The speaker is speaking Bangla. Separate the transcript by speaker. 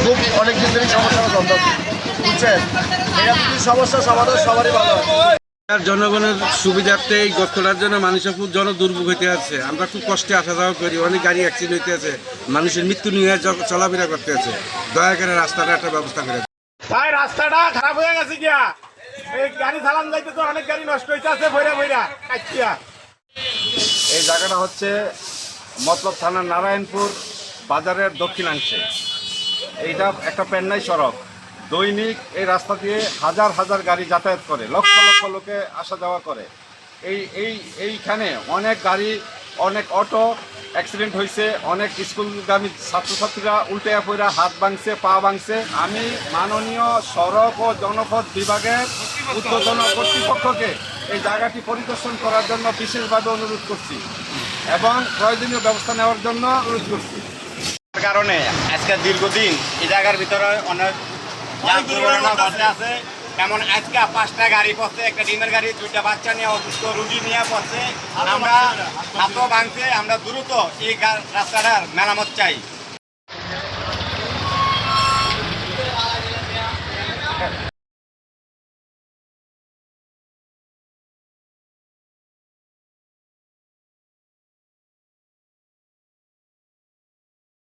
Speaker 1: খুব অনেক দিন ধরেই সমস্যার দ্বন্দ্ব, বুঝছেন? এটা যদি সমস্যা সমাধান সবারই ভালো হয়।
Speaker 2: জনগণের সুবিধার্থে এই গস্তটার জন্য মানুষের খুব দুর্ভোগ হইতে আছে। আমরা খুব কষ্টে আসা যাওয়া করি, অনেক গাড়ি অ্যাক্সিডেন্ট হইতে আছে, মানুষের মৃত্যু নিয়ে চলাফেরা করতে আছে। দয়া করে রাস্তাটা একটা ব্যবস্থা করে।
Speaker 3: ভাই রাস্তাটা খারাপ হয়ে গেছে গিয়া, এই গাড়ি চালান যাইতে তো অনেক গাড়ি নষ্ট হইতে আছে ভৈরা ভৈরা কাটিয়া।
Speaker 4: এই জায়গাটা হচ্ছে মতলব থানার নারায়ণপুর বাজারের দক্ষিণাংশে। এইটা একটা পেন্নাই সড়ক। দৈনিক এই রাস্তা দিয়ে হাজার হাজার গাড়ি যাতায়াত করে, লক্ষ লক্ষ লোকে আসা যাওয়া করে। এইখানে অনেক গাড়ি, অনেক অটো অ্যাক্সিডেন্ট হয়েছে, অনেক স্কুলগামী ছাত্রছাত্রীরা উল্টে পড়া হাত ভাঙছে, পা ভাঙছে। আমি মাননীয় সড়ক ও জনপথ বিভাগের ঊর্ধ্বতন কর্তৃপক্ষকে এই জায়গাটি পরিদর্শন করার জন্য বিশেষভাবে অনুরোধ করছি এবং প্রয়োজনীয় ব্যবস্থা নেওয়ার জন্য অনুরোধ করছি।
Speaker 3: কারণে আজকে দীর্ঘদিন এই জায়গার ভিতরে অনেক দুর্ঘটনা ঘটে আছে। যেমন আজকে 5টা গাড়ি পড়ছে, একটা ডিমের গাড়ি, 2টা বাচ্চা নিয়ে অসুস্থ রুগী নিয়ে পড়ছে। আমরা হাতও ভাঙছে। আমরা দ্রুত এই রাস্তাটার মেরামত চাই।